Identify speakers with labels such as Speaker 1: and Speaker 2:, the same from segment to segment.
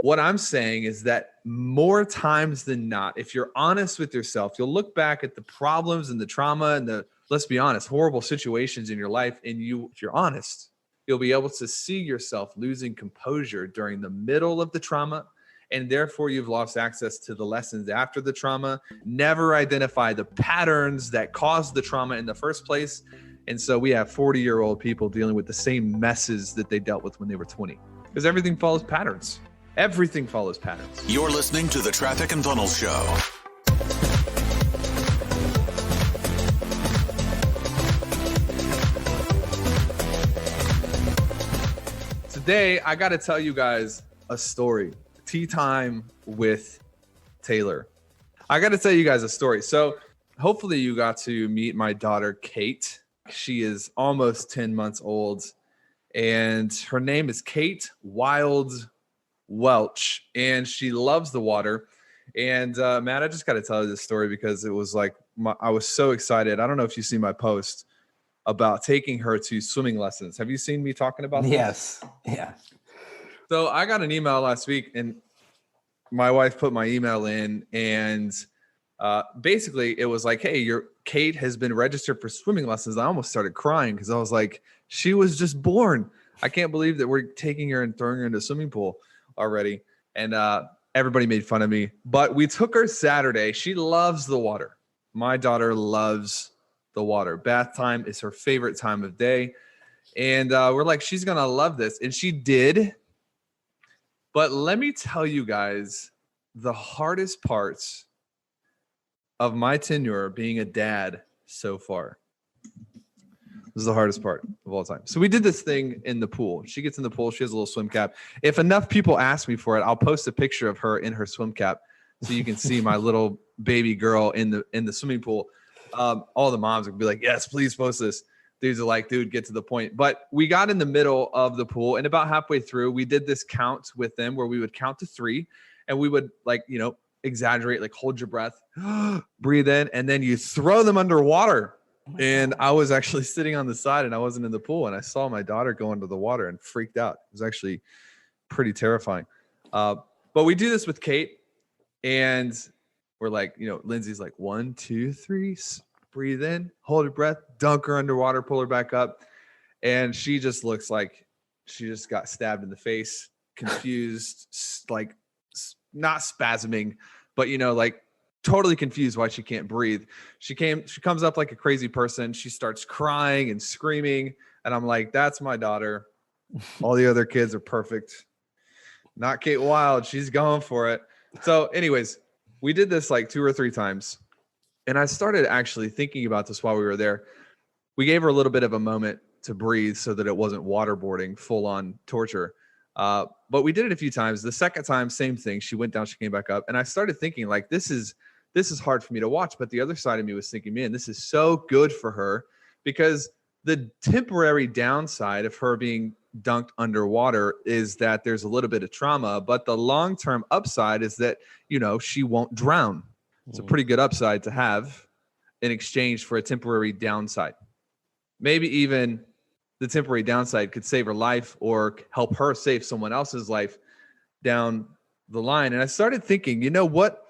Speaker 1: What I'm saying is that more times than not, if you're honest with yourself, you'll look back at the problems and the trauma and the, let's be honest, horrible situations in your life. And if you're honest, you'll be able to see yourself losing composure during the middle of the trauma. And therefore, you've lost access to the lessons after the trauma, never identify the patterns that caused the trauma in the first place. And so we have 40-year-old people dealing with the same messes that they dealt with when they were 20, because everything follows patterns. Everything follows patterns.
Speaker 2: You're listening to the Traffic and Funnels Show.
Speaker 1: Today, I got to tell you guys a story. Tea time with Taylor. I got to tell you guys a story. So hopefully you got to meet my daughter, Kate. She is almost 10 months old, and her name is Kate Wild Welch, and she loves the water. And Matt, I just got to tell you this story because it was like, I was so excited. I don't know if you see my post about taking her to swimming lessons. Have you seen me talking about this?
Speaker 3: Yes. Yeah.
Speaker 1: So I got an email last week, and my wife put my email in, and basically it was like, hey, your Kate has been registered for swimming lessons. I almost started crying because I was like, she was just born. I can't believe that we're taking her and throwing her into a swimming pool already. And everybody made fun of me, but we took her Saturday. She loves the water. My daughter loves the water. Bath time is her favorite time of day. And we're like, she's going to love this. And she did. But let me tell you guys, the hardest parts of my tenure being a dad so far. This is the hardest part of all time. So we did this thing in the pool. She gets in the pool. She has a little swim cap. If enough people ask me for it, I'll post a picture of her in her swim cap so you can see my little baby girl in the swimming pool. All the moms would be like, yes, please post this. Dudes are like, dude, get to the point. But we got in the middle of the pool, and about halfway through, we did this count with them where we would count to 3, and we would exaggerate, like hold your breath, breathe in, and then you throw them underwater. And I was actually sitting on the side, and I wasn't in the pool, and I saw my daughter go into the water and freaked out. It was actually pretty terrifying. But we do this with Kate, and we're like, Lindsay's like 1, 2, 3, breathe in, hold your breath, dunk her underwater, pull her back up. And she just looks like she just got stabbed in the face, confused, like not spasming, but like totally confused why she can't breathe. She comes up like a crazy person. She starts crying and screaming. And I'm like, that's my daughter. All the other kids are perfect. Not Kate Wild. She's going for it. So anyways, we did this like 2 or 3 times. And I started actually thinking about this while we were there. We gave her a little bit of a moment to breathe so that it wasn't waterboarding, full on torture. But we did it a few times. The second time, same thing. She went down, she came back up. And I started thinking like, this is hard for me to watch. But the other side of me was thinking, man, this is so good for her, because the temporary downside of her being dunked underwater is that there's a little bit of trauma, but the long-term upside is that, she won't drown. It's a pretty good upside to have in exchange for a temporary downside. Maybe even the temporary downside could save her life or help her save someone else's life down the line. And I started thinking, you know what?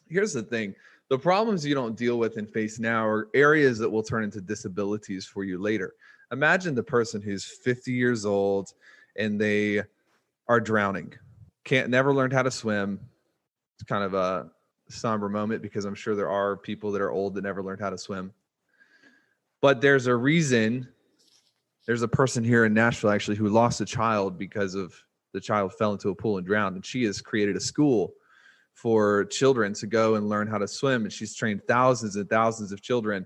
Speaker 1: Here's the thing. The problems you don't deal with and face now are areas that will turn into disabilities for you later. Imagine the person who's 50 years old and they are drowning, never learned how to swim. It's kind of a somber moment because I'm sure there are people that are old that never learned how to swim. But there's a reason. There's a person here in Nashville actually who lost a child because of the child fell into a pool and drowned. And she has created a school for children to go and learn how to swim. And she's trained thousands and thousands of children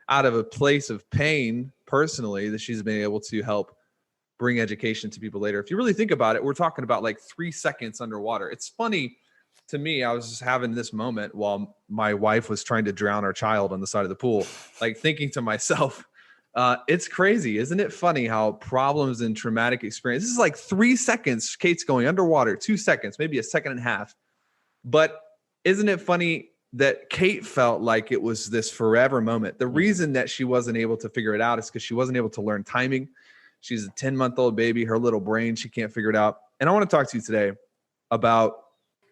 Speaker 1: out of a place of pain personally that she's been able to help bring education to people later. If you really think about it, we're talking about like 3 seconds underwater. It's funny to me. I was just having this moment while my wife was trying to drown our child on the side of the pool, like thinking to myself, it's crazy. Isn't it funny how problems and traumatic experience, this is like 3 seconds. Kate's going underwater, 2 seconds, maybe a second and a half. But isn't it funny that Kate felt like it was this forever moment? The reason that she wasn't able to figure it out is because she wasn't able to learn timing. She's a 10-month-old baby, her little brain, she can't figure it out. And I want to talk to you today about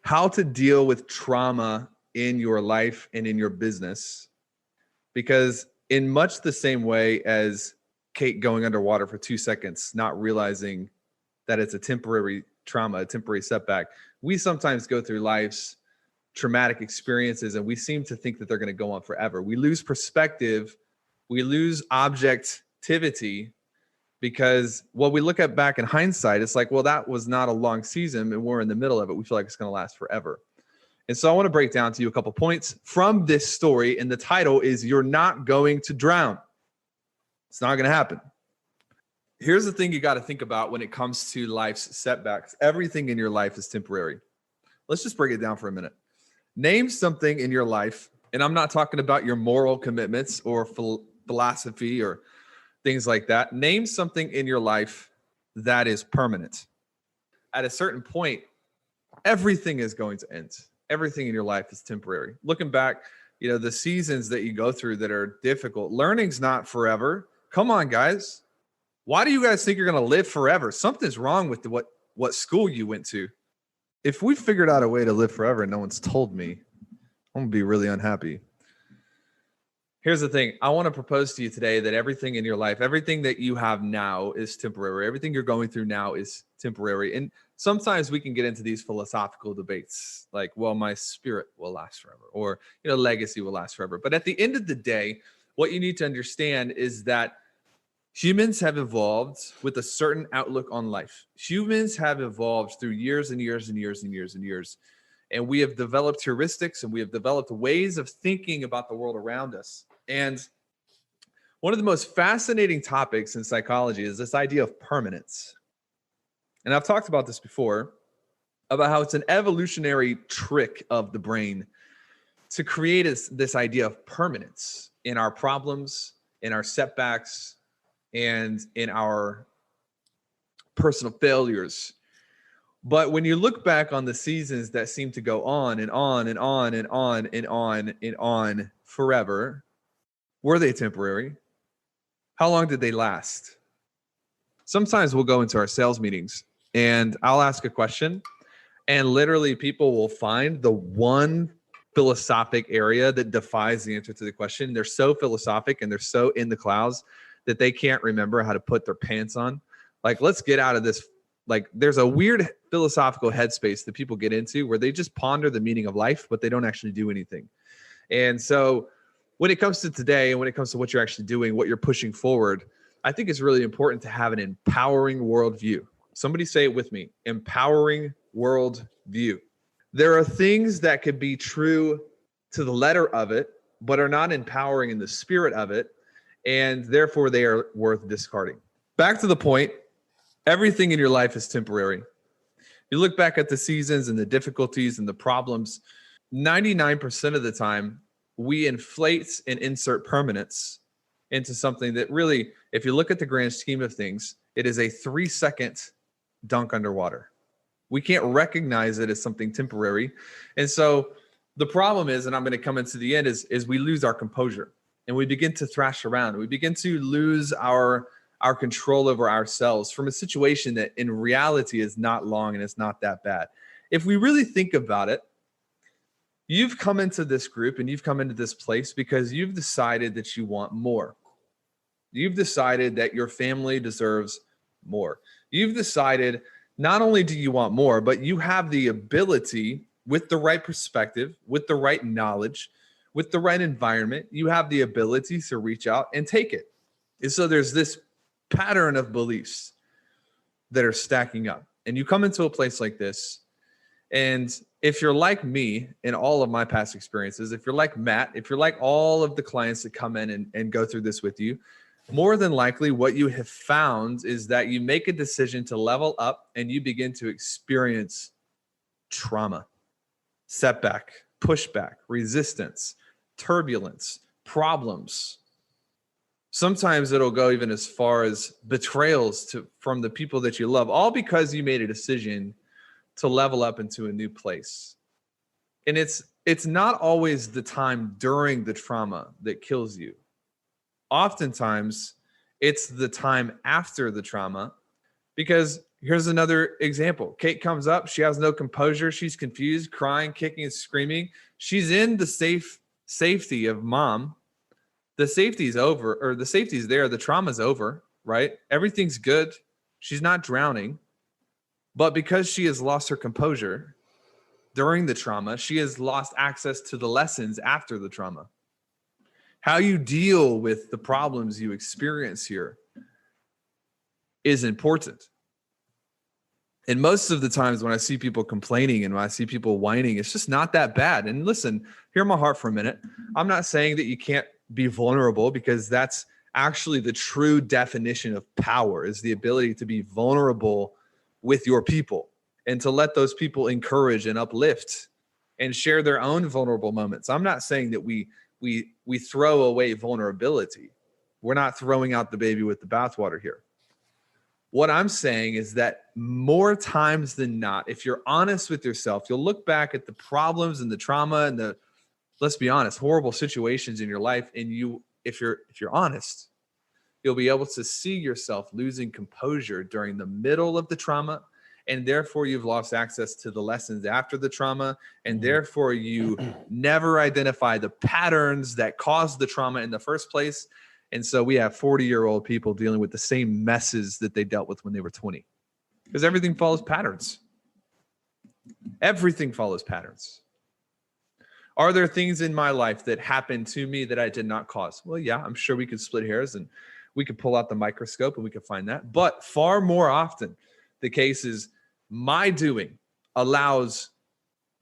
Speaker 1: how to deal with trauma in your life and in your business. Because in much the same way as Kate going underwater for 2 seconds, not realizing that it's a temporary trauma, a temporary setback, we sometimes go through life's traumatic experiences and we seem to think that they're going to go on forever. We lose perspective, we lose objectivity, because what we look at back in hindsight, it's like, well, that was not a long season and we're in the middle of it. We feel like it's going to last forever. And so I want to break down to you a couple points from this story. And the title is You're Not Going to Drown. It's not going to happen. Here's the thing you got to think about when it comes to life's setbacks. Everything in your life is temporary. Let's just break it down for a minute. Name something in your life, and I'm not talking about your moral commitments or philosophy or things like that. Name something in your life that is permanent. At a certain point, everything is going to end. Everything in your life is temporary. Looking back, the seasons that you go through that are difficult, learning's not forever. Come on, guys. Why do you guys think you're going to live forever? Something's wrong with what school you went to. If we figured out a way to live forever and no one's told me, I'm going to be really unhappy. Here's the thing. I want to propose to you today that everything in your life, everything that you have now is temporary. Everything you're going through now is temporary. And sometimes we can get into these philosophical debates like, well, my spirit will last forever, or, legacy will last forever. But at the end of the day, what you need to understand is that humans have evolved with a certain outlook on life. Humans have evolved through years and years and years and years and years. And we have developed heuristics and we have developed ways of thinking about the world around us. And one of the most fascinating topics in psychology is this idea of permanence. And I've talked about this before, about how it's an evolutionary trick of the brain to create this idea of permanence in our problems, in our setbacks, and in our personal failures. But when you look back on the seasons that seem to go on and on and on and on and on and on forever, were they temporary? How long did they last? Sometimes we'll go into our sales meetings and I'll ask a question and literally people will find the one philosophic area that defies the answer to the question. They're so philosophic and they're so in the clouds that they can't remember how to put their pants on. Like, let's get out of this. Like, there's a weird philosophical headspace that people get into where they just ponder the meaning of life, but they don't actually do anything. And so when it comes to today and when it comes to what you're actually doing, what you're pushing forward, I think it's really important to have an empowering worldview. Somebody say it with me, empowering worldview. There are things that could be true to the letter of it, but are not empowering in the spirit of it. And therefore they are worth discarding. Back to the point, everything in your life is temporary. You look back at the seasons and the difficulties and the problems, 99% of the time, we inflate and insert permanence into something that really, if you look at the grand scheme of things, it is a 3-second dunk underwater. We can't recognize it as something temporary. And so the problem is, and I'm going to come into the end, is we lose our composure and we begin to thrash around. We begin to lose our control over ourselves from a situation that in reality is not long and it's not that bad. If we really think about it, you've come into this group and you've come into this place because you've decided that you want more. You've decided that your family deserves more. You've decided not only do you want more, but you have the ability with the right perspective, with the right knowledge, with the right environment, you have the ability to reach out and take it. And so there's this pattern of beliefs that are stacking up. And you come into a place like this, and if you're like me in all of my past experiences, if you're like Matt, if you're like all of the clients that come in and go through this with you, more than likely what you have found is that you make a decision to level up and you begin to experience trauma, setback, pushback, resistance, turbulence, problems. Sometimes it'll go even as far as betrayals from the people that you love, all because you made a decision to level up into a new place. And it's not always the time during the trauma that kills you. Oftentimes, it's the time after the trauma, Because here's another example. Kate comes up. She has no composure. She's confused, crying, kicking, and screaming. She's in the safety of mom. The safety's over, or the safety's there. The trauma's over, right? Everything's good. She's not drowning. But because she has lost her composure during the trauma, she has lost access to the lessons after the trauma. How you deal with the problems you experience here is important. And most of the times when I see people complaining and when I see people whining, it's just not that bad. And listen, hear my heart for a minute. I'm not saying that you can't be vulnerable, because that's actually the true definition of power, is the ability to be vulnerable with your people and to let those people encourage and uplift and share their own vulnerable moments. I'm not saying that we throw away vulnerability. We're not throwing out the baby with the bathwater here. What I'm saying is that more times than not, if you're honest with yourself, you'll look back at the problems and the trauma and the, let's be honest, horrible situations in your life. And if you're honest, you'll be able to see yourself losing composure during the middle of the trauma. And therefore you've lost access to the lessons after the trauma. And therefore you never identify the patterns that caused the trauma in the first place. And so we have 40-year-old people dealing with the same messes that they dealt with when they were 20, because everything follows patterns. Everything follows patterns. Are there things in my life that happened to me that I did not cause? Well, yeah, I'm sure we could split hairs and we could pull out the microscope and we could find that. But far more often, the case is my doing allows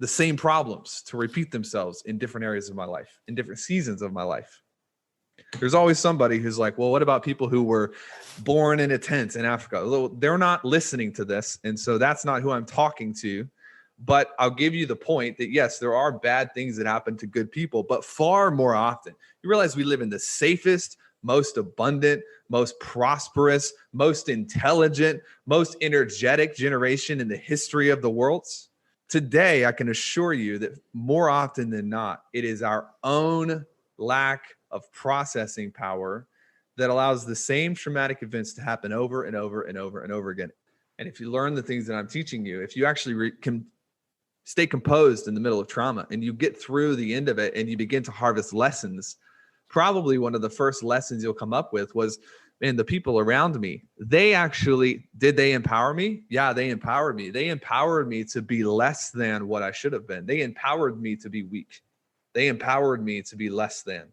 Speaker 1: the same problems to repeat themselves in different areas of my life, in different seasons of my life. There's always somebody who's like, well, what about people who were born in a tent in Africa? Well, they're not listening to this. And so that's not who I'm talking to. But I'll give you the point that, yes, there are bad things that happen to good people, but far more often, you realize we live in the safest, most abundant, most prosperous, most intelligent, most energetic generation in the history of the world. Today, I can assure you that more often than not, it is our own lack of processing power that allows the same traumatic events to happen over and over and over and over again. And if you learn the things that I'm teaching you, if you actually can stay composed in the middle of trauma and you get through the end of it and you begin to harvest lessons, probably one of the first lessons you'll come up with was, man, the people around me, did they empower me? Yeah, they empowered me. They empowered me to be less than what I should have been. They empowered me to be weak. They empowered me to be less than.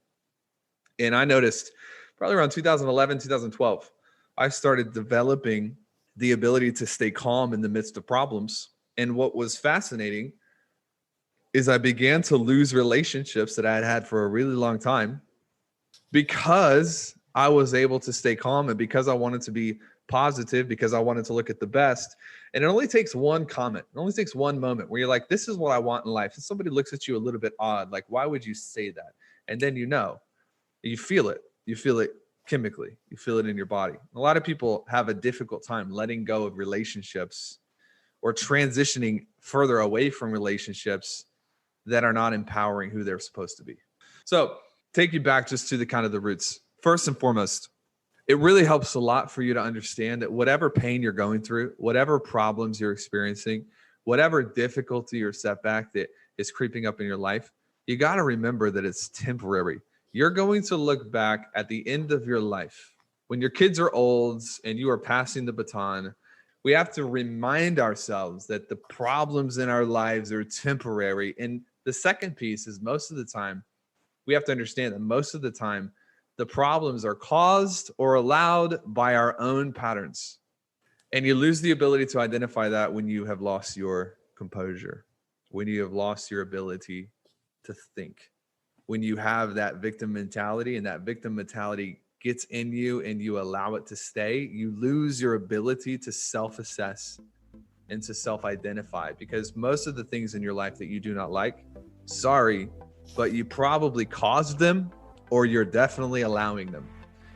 Speaker 1: And I noticed probably around 2011, 2012, I started developing the ability to stay calm in the midst of problems. And what was fascinating is I began to lose relationships that I had had for a really long time because I was able to stay calm and because I wanted to be positive, because I wanted to look at the best. And it only takes one comment. It only takes one moment where you're like, this is what I want in life. And somebody looks at you a little bit odd, like, why would you say that? And then you feel it. You feel it chemically. You feel it in your body. A lot of people have a difficult time letting go of relationships or transitioning further away from relationships that are not empowering who they're supposed to be. So take you back just to the kind of the roots. First and foremost, it really helps a lot for you to understand that whatever pain you're going through, whatever problems you're experiencing, whatever difficulty or setback that is creeping up in your life, you got to remember that it's temporary. You're going to look back at the end of your life when your kids are old and you are passing the baton. We have to remind ourselves that the problems in our lives are temporary. And the second piece is most of the time, we have to understand that most of the time, the problems are caused or allowed by our own patterns. And you lose the ability to identify that when you have lost your composure, when you have lost your ability to think, when you have that victim mentality and that victim mentality gets in you and you allow it to stay, you lose your ability to self-assess and to self-identify, because most of the things in your life that you do not like, sorry, but you probably caused them or you're definitely allowing them.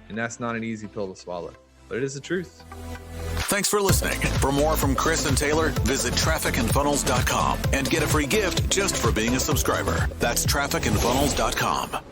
Speaker 1: And that's not an easy pill to swallow, but it is the truth.
Speaker 2: Thanks for listening. For more from Chris and Taylor, visit trafficandfunnels.com and get a free gift just for being a subscriber. That's trafficandfunnels.com.